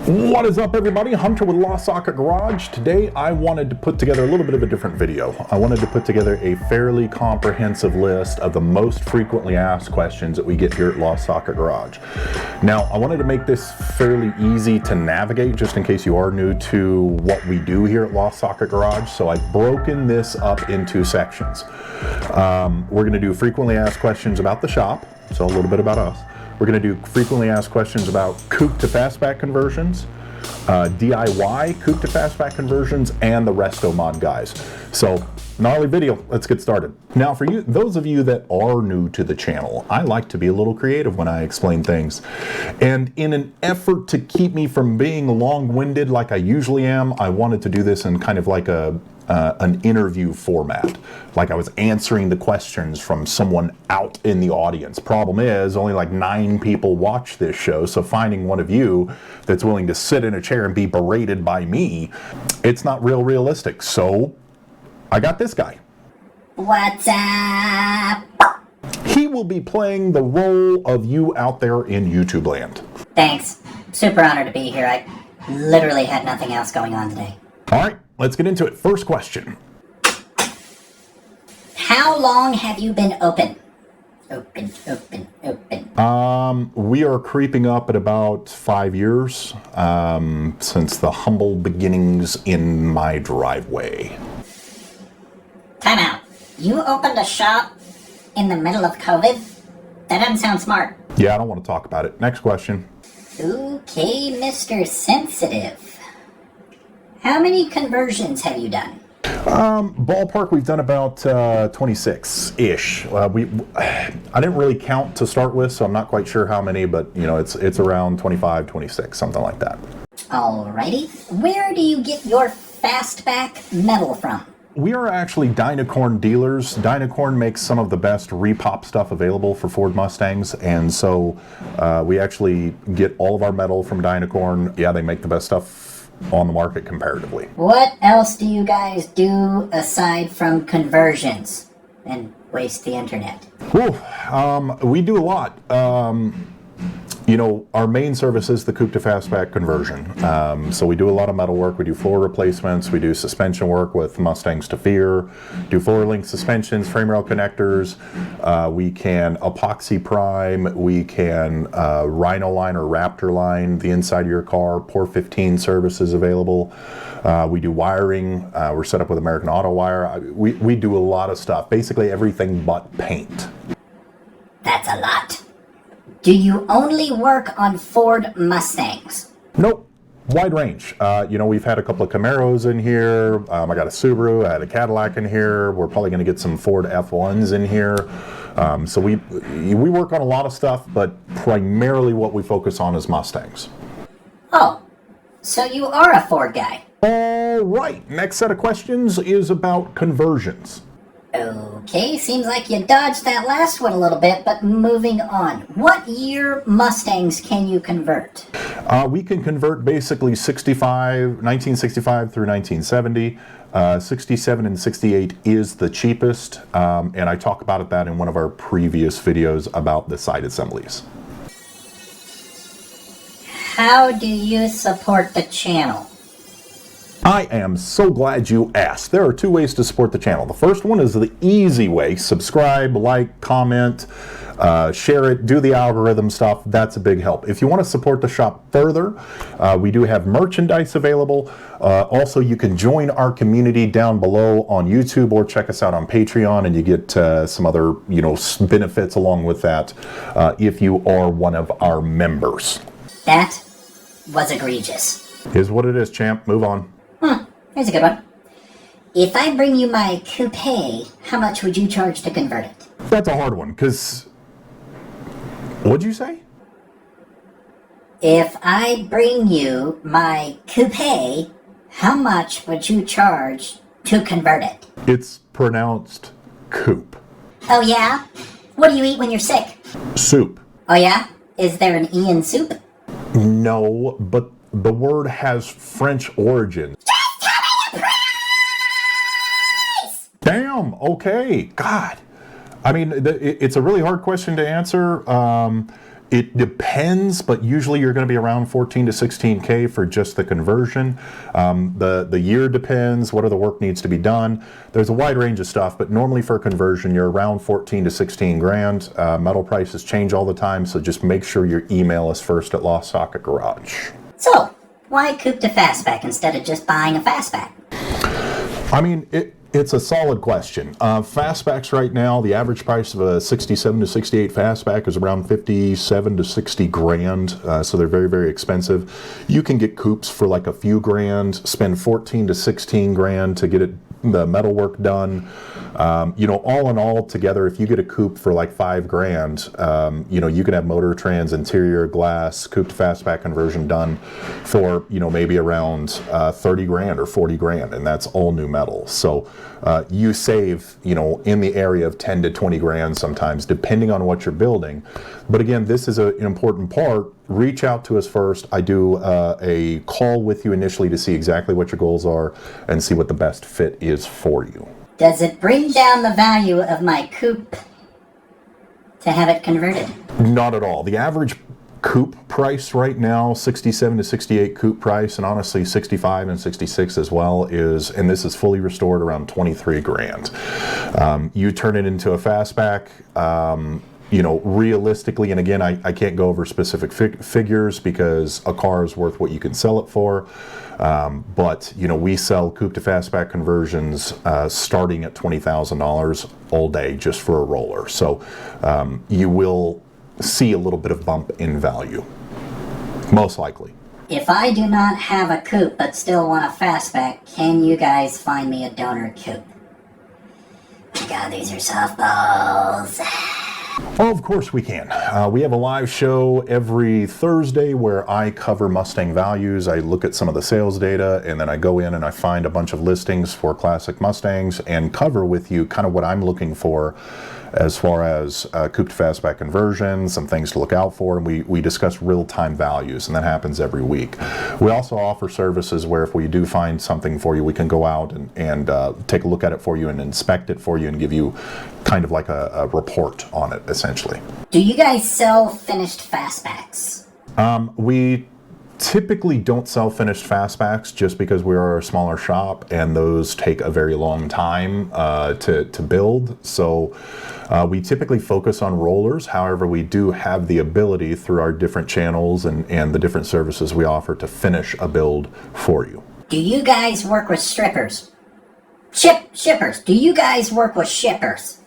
What is up, everybody? Hunter with Lost Socket Garage. Today I wanted to put together a little bit of a different video. I wanted to put together a fairly comprehensive list of the most frequently asked questions that we get here at Lost Socket Garage. Now, I wanted to make this fairly easy to navigate just in case you are new to what we do here at Lost Socket Garage. So I've broken this up into sections. We're going to do frequently asked questions about the shop, so a little bit about us. We're going to do frequently asked questions about Coupe-to-Fastback Conversions, DIY Coupe-to-Fastback Conversions, and the Restomod guys. So, gnarly video. Let's get started. Now, for you, those of you that are new to the channel, I like to be a little creative when I explain things. And in an effort to keep me from being long-winded like I usually am, I wanted to do this in kind of like an interview format, like I was answering the questions from someone out in the audience. Problem is, only like 9 people watch this show, so finding one of you that's willing to sit in a chair and be berated by me, it's not realistic. So I got this guy. What's up? He will be playing the role of you out there in YouTube land. Thanks. Super honored to be here. I literally had nothing else going on today. All right, let's get into it. First question. How long have you been open? Open. We are creeping up at about 5 years since the humble beginnings in my driveway. Time out. You opened a shop in the middle of COVID? That doesn't sound smart. Yeah, I don't want to talk about it. Next question. Okay, Mr. Sensitive. How many conversions have you done? Ballpark, we've done about 26-ish. I didn't really count to start with, so I'm not quite sure how many, but you know, it's around 25, 26, something like that. Alrighty. Where do you get your fastback metal from? We are actually Dynacorn dealers. Dynacorn makes some of the best repop stuff available for Ford Mustangs, and so we actually get all of our metal from Dynacorn. Yeah, they make the best stuff on the market comparatively. What else do you guys do aside from conversions and waste the internet? Whew, we do a lot. You know, our main service is the Coupe-to-Fastback conversion. So we do a lot of metal work. We do floor replacements. We do suspension work with Mustangs to Fear. Do floor link suspensions, frame rail connectors. We can epoxy prime. We can Rhino line or Raptor line the inside of your car. Pour 15 services available. We do wiring. We're set up with American Auto Wire. We do a lot of stuff. Basically everything but paint. That's a lot. Do you only work on Ford Mustangs? Nope. Wide range. You know, we've had a couple of Camaros in here. I got a Subaru. I had a Cadillac in here. We're probably going to get some Ford F1s in here. So we work on a lot of stuff, but primarily what we focus on is Mustangs. Oh, so you are a Ford guy. All right. Next set of questions is about conversions. Okay, seems like you dodged that last one a little bit, but moving on. What year Mustangs can you convert? We can convert basically 1965 through 1970. 67 and 68 is the cheapest, and I talk about that in one of our previous videos about the side assemblies. How do you support the channel? I am so glad you asked. There are 2 ways to support the channel. The first one is the easy way. Subscribe, like, comment, share it, do the algorithm stuff. That's a big help. If you want to support the shop further, we do have merchandise available. Also, you can join our community down below on YouTube or check us out on Patreon, and you get some other, you know, benefits along with that if you are one of our members. That was egregious. Is what it is, champ. Move on. Here's a good one. If I bring you my coupe, how much would you charge to convert it? That's a hard one, because... What'd you say? If I bring you my coupe, how much would you charge to convert it? It's pronounced coupe. Oh yeah? What do you eat when you're sick? Soup. Oh yeah? Is there an E in soup? No, but the word has French origin. Just tell me the price! Damn, okay. God. I mean, it's a really hard question to answer. It depends, but usually you're going to be around 14 to 16K for just the conversion. The year depends, what other work needs to be done. There's a wide range of stuff, but normally for a conversion, you're around 14 to 16 grand. Metal prices change all the time, so just make sure you email us first at Lost Socket Garage. So, why Coupe-to-Fastback instead of just buying a Fastback? I mean, it's a solid question. Fastbacks right now, the average price of a 67 to 68 Fastback is around 57 to 60 grand, so they're very, very expensive. You can get coupes for like a few grand, spend 14 to 16 grand to get the metal work done. You know, all in all together, if you get a coupe for like 5 grand, you know, you can have motor trans, interior glass, coupe to fastback conversion done for, you know, maybe around 30 grand or 40 grand, and that's all new metal. So you save, you know, in the area of 10 to 20 grand sometimes, depending on what you're building. But again, this is an important part. Reach out to us first. I do a call with you initially to see exactly what your goals are and see what the best fit is for you. Does it bring down the value of my coupe to have it converted? Not at all. The average coupe price right now, 67 to 68 coupe price, and honestly 65 and 66 as well, is, and this is fully restored, around 23 grand. You turn it into a fastback, you know, realistically, and again, I can't go over specific figures because a car is worth what you can sell it for. But, you know, we sell coupe to fastback conversions starting at $20,000 all day just for a roller. So you will see a little bit of bump in value, most likely. If I do not have a coupe but still want a fastback, can you guys find me a donor coupe? God, these are softballs. Oh, of course we can. We have a live show every Thursday where I cover Mustang values. I look at some of the sales data, and then I go in and I find a bunch of listings for classic Mustangs and cover with you kind of what I'm looking for as far as coupe to fastback conversions, some things to look out for, and we discuss real-time values, and that happens every week. We also offer services where if we do find something for you, we can go out and take a look at it for you and inspect it for you and give you kind of like a report on it, essentially. Do you guys sell finished fastbacks? We typically don't sell finished fastbacks just because we are a smaller shop and those take a very long time to build. So we typically focus on rollers. However, we do have the ability through our different channels and the different services we offer to finish a build for you. Do you guys work with strippers? Shippers. Do you guys work with shippers?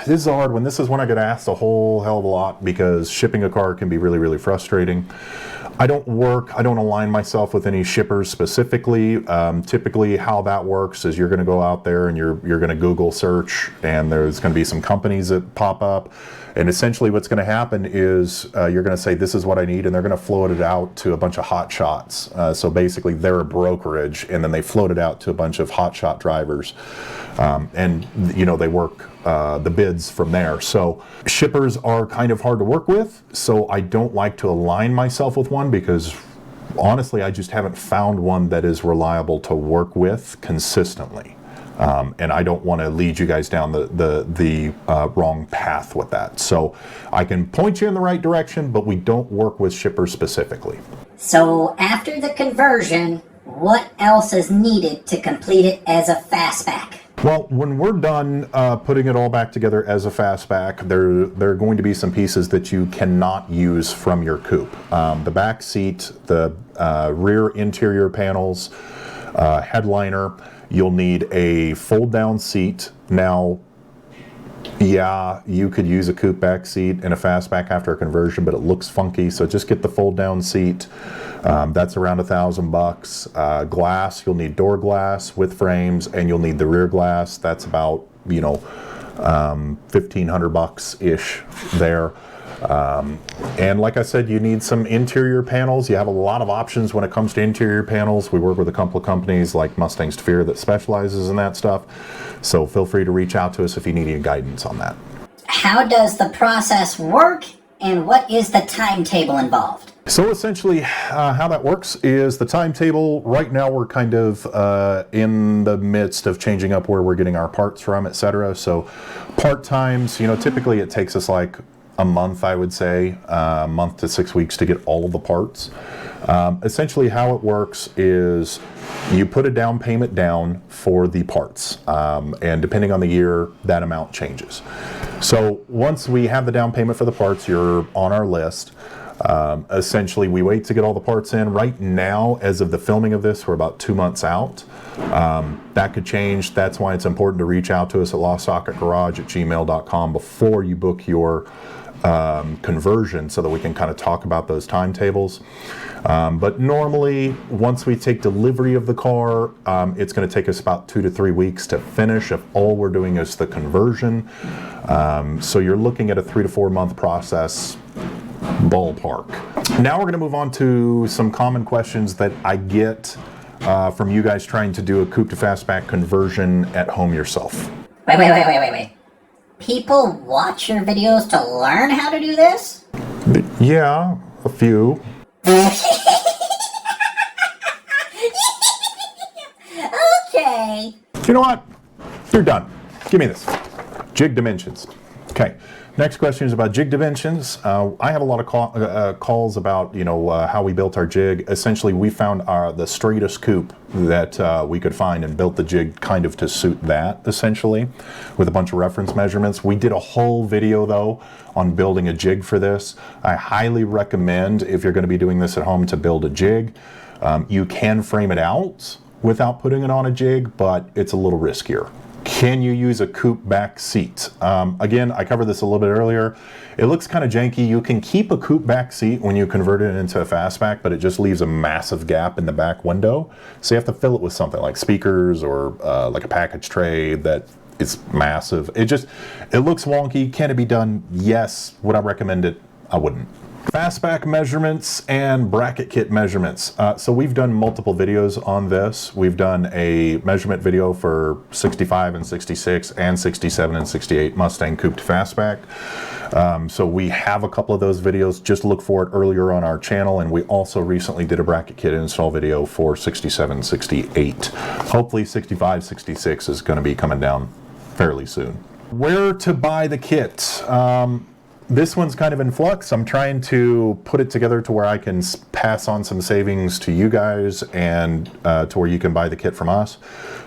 This is a hard one. This is when I get asked a whole hell of a lot because shipping a car can be really, really frustrating. I don't align myself with any shippers specifically. Typically how that works is you're going to go out there and you're going to Google search, and there's going to be some companies that pop up, and essentially what's going to happen is you're going to say this is what I need, and they're going to float it out to a bunch of hot shots. So basically they're a brokerage, and then they float it out to a bunch of hot shot drivers, and you know, they work the bids from there. So shippers are kind of hard to work with, so I don't like to align myself with one because honestly I just haven't found one that is reliable to work with consistently, and I don't want to lead you guys down the wrong path with that. So I can point you in the right direction, but we don't work with shippers specifically. So after the conversion, what else is needed to complete it as a fastback? Well, when we're done putting it all back together as a fastback, there are going to be some pieces that you cannot use from your coupe. The back seat, the rear interior panels, headliner. You'll need a fold-down seat. Now, yeah, you could use a coupe back seat in a fastback after a conversion, but it looks funky, so just get the fold-down seat. That's around $1,000. Glass, you'll need door glass with frames, and you'll need the rear glass. That's about, you know, $1,500-ish there. And like I said, you need some interior panels. You have a lot of options when it comes to interior panels. We work with a couple of companies like Mustang's Fear that specializes in that stuff. So feel free to reach out to us if you need any guidance on that. How does the process work, and what is the timetable involved? So essentially how that works is the timetable. Right now we're kind of in the midst of changing up where we're getting our parts from, etc. So part times, you know, typically it takes us like a month, I would say, a month to 6 weeks to get all of the parts. Essentially how it works is you put a down payment down for the parts, and depending on the year, that amount changes. So once we have the down payment for the parts, you're on our list. Essentially, we wait to get all the parts in. Right now, as of the filming of this, we're about 2 months out. That could change. That's why it's important to reach out to us at lostsocketgarage@gmail.com before you book your conversion, so that we can kind of talk about those timetables. But normally, once we take delivery of the car, it's going to take us about 2 to 3 weeks to finish if all we're doing is the conversion. So you're looking at a 3 to 4 month process, ballpark. Now we're going to move on to some common questions that I get from you guys trying to do a Coupe-to-Fastback conversion at home yourself. Wait. People watch your videos to learn how to do this? Yeah, a few. Okay. You know what? You're done. Give me this. Jig dimensions. Okay. Next question is about jig dimensions. I have a lot of calls about, how we built our jig. Essentially, we found the straightest coupe that we could find and built the jig kind of to suit that, essentially, with a bunch of reference measurements. We did a whole video, though, on building a jig for this. I highly recommend, if you're going to be doing this at home, to build a jig. You can frame it out without putting it on a jig, but it's a little riskier. Can you use a coupe back seat? Again, I covered this a little bit earlier. It looks kind of janky. You can keep a coupe back seat when you convert it into a fastback, but it just leaves a massive gap in the back window. So you have to fill it with something like speakers or like a package tray that is massive. It looks wonky. Can it be done? Yes. Would I recommend it? I wouldn't. Fastback measurements and bracket kit measurements. So we've done multiple videos on this. We've done a measurement video for 65 and 66 and 67 and 68 Mustang Coupe to Fastback. So we have a couple of those videos. Just look for it earlier on our channel. And we also recently did a bracket kit install video for 67, 68. Hopefully 65, 66 is going to be coming down fairly soon. Where to buy the kit? This one's kind of in flux. I'm trying to put it together to where I can pass on some savings to you guys and to where you can buy the kit from us.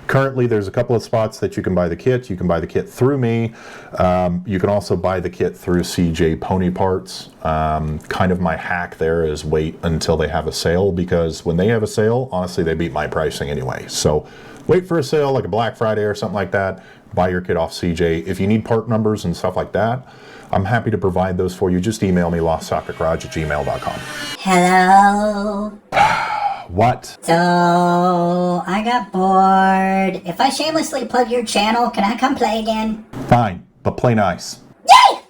Currently, there's a couple of spots that you can buy the kit. You can buy the kit through me. You can also buy the kit through CJ Pony Parts. Kind of my hack there is wait until they have a sale, because when they have a sale, honestly, they beat my pricing anyway. So wait for a sale like a Black Friday or something like that. Buy your kit off CJ. If you need part numbers and stuff like that, I'm happy to provide those for you. Just email me, lostsocketgarage@gmail.com. Hello? What? So, I got bored. If I shamelessly plug your channel, can I come play again? Fine, but play nice. Yay!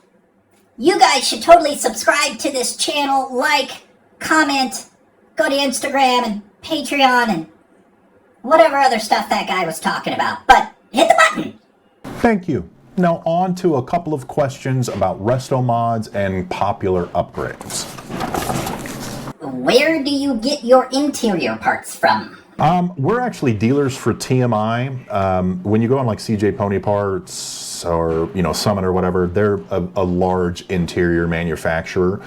You guys should totally subscribe to this channel, like, comment, go to Instagram and Patreon and whatever other stuff that guy was talking about. But hit the button! Thank you. Now on to a couple of questions about Restomods and popular upgrades. Where do you get your interior parts from? We're actually dealers for TMI. When you go on like CJ Pony Parts or Summit or whatever, they're a large interior manufacturer.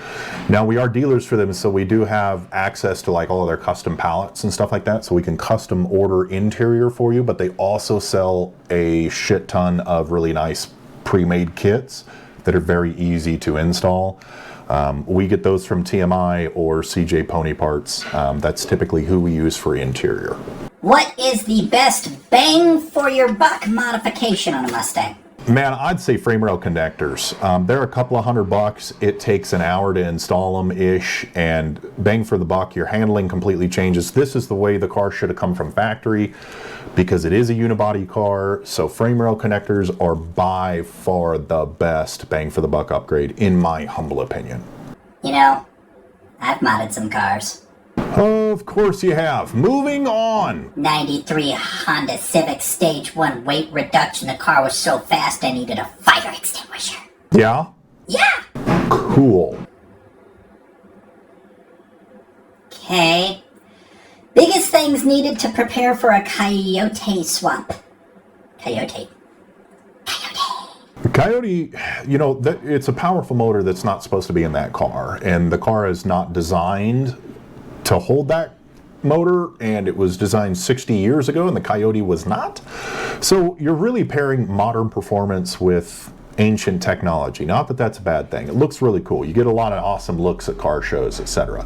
Now we are dealers for them, so we do have access to like all of their custom pallets and stuff like that, so we can custom order interior for you. But they also sell a shit ton of really nice pre-made kits that are very easy to install. We get those from TMI or CJ Pony Parts. That's typically who we use for interior. What is the best bang for your buck modification on a Mustang? Man, I'd say frame rail connectors. They're a couple of $100. It takes an hour to install them-ish, and bang for the buck, your handling completely changes. This is the way the car should have come from factory, because it is a unibody car, so frame rail connectors are by far the best bang for the buck upgrade, in my humble opinion. I've modded some cars. Of course you have. Moving on. 93 Honda Civic Stage 1 weight reduction. The car was so fast I needed a fire extinguisher. Yeah? Yeah! Cool. Okay. Biggest things needed to prepare for a Coyote swap. Coyote. Coyote, you know, it's a powerful motor that's not supposed to be in that car, and the car is not designed to hold that motor, and it was designed 60 years ago, and the Coyote was not. So you're really pairing modern performance with ancient technology. Not that that's a bad thing. It looks really cool. You get a lot of awesome looks at car shows, etc.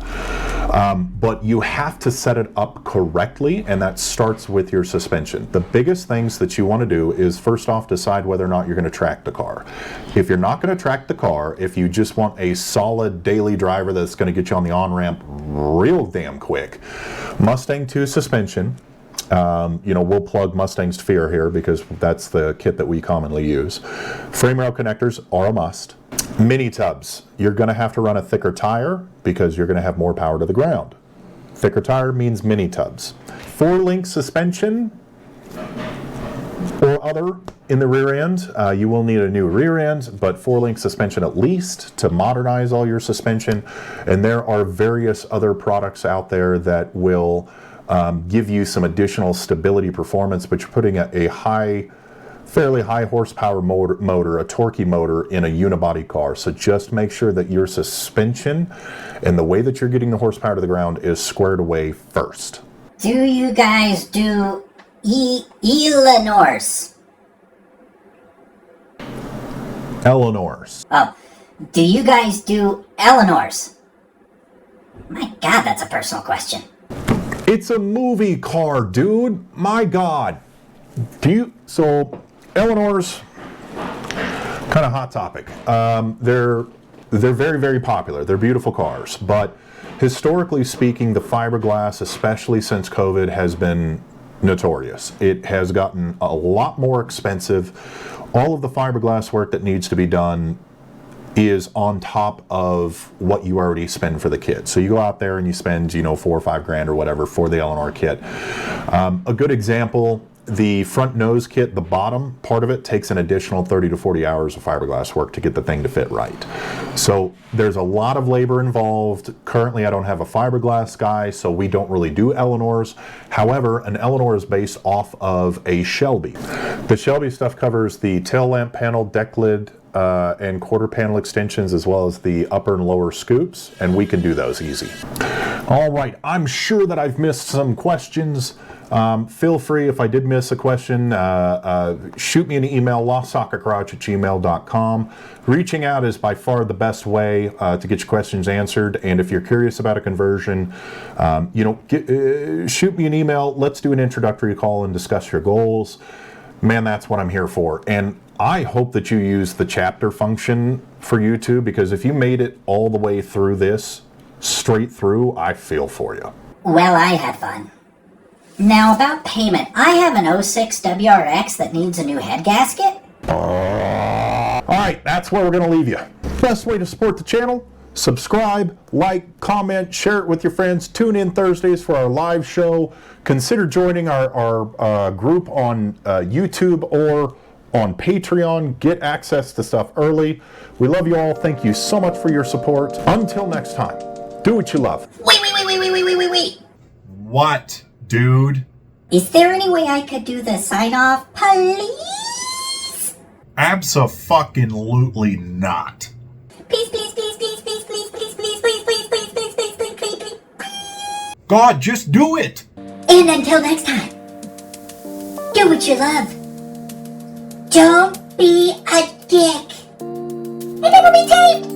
But you have to set it up correctly, and that starts with your suspension. The biggest things that you want to do is, first off, decide whether or not you're going to track the car. If you're not going to track the car, if you just want a solid daily driver that's going to get you on the on-ramp real damn quick, Mustang 2 suspension. You know, we'll plug Mustang's Fear here because that's the kit that we commonly use. Frame rail connectors are a must. Mini tubs, you're going to have to run a thicker tire because you're going to have more power to the ground. Thicker tire means mini tubs. 4-link suspension or other in the rear end. You will need a new rear end, but 4-link suspension at least to modernize all your suspension. And there are various other products out there that will give you some additional stability performance, but you're putting a fairly high horsepower motor, a torquey motor in a unibody car. So just make sure that your suspension and the way that you're getting the horsepower to the ground is squared away first. Do you guys do Eleanor's? Eleanor's. Oh, do you guys do Eleanor's? My God, that's a personal question. It's a movie car, dude. My God. So Eleanor's, kind of hot topic. They're very, very popular. They're beautiful cars, but historically speaking, the fiberglass, especially since COVID, has been notorious. It has gotten a lot more expensive. All of the fiberglass work that needs to be done is on top of what you already spend for the kit. So you go out there and you spend, you know, $4 or $5 grand or whatever for the Eleanor kit. A good example, the front nose kit, the bottom part of it takes an additional 30 to 40 hours of fiberglass work to get the thing to fit right. So there's a lot of labor involved. Currently, I don't have a fiberglass guy, so we don't really do Eleanors. However, an Eleanor is based off of a Shelby. The Shelby stuff covers the tail lamp panel, deck lid, and quarter panel extensions, as well as the upper and lower scoops, and we can do those easy. All right, I'm sure that I've missed some questions. Feel free, if I did miss a question, shoot me an email, lostsocketgarage@gmail.com. Reaching out is by far the best way to get your questions answered, and if you're curious about a conversion, shoot me an email. Let's do an introductory call and discuss your goals. Man, that's what I'm here for. And I hope that you use the chapter function for YouTube, because if you made it all the way through this, straight through, I feel for you. Well, I had fun. Now, about payment. I have an 06 WRX that needs a new head gasket. All right, that's where we're going to leave you. Best way to support the channel: subscribe, like, comment, share it with your friends. Tune in Thursdays for our live show. Consider joining our group on YouTube or on Patreon. Get access to stuff early. We love you all. Thank you so much for your support. Until next time, do what you love. Wait. What, dude? Is there any way I could do the sign-off, please? Abso-fucking-lutely not. Please. God, just do it! And until next time, do what you love. Don't be a dick. And never be taped.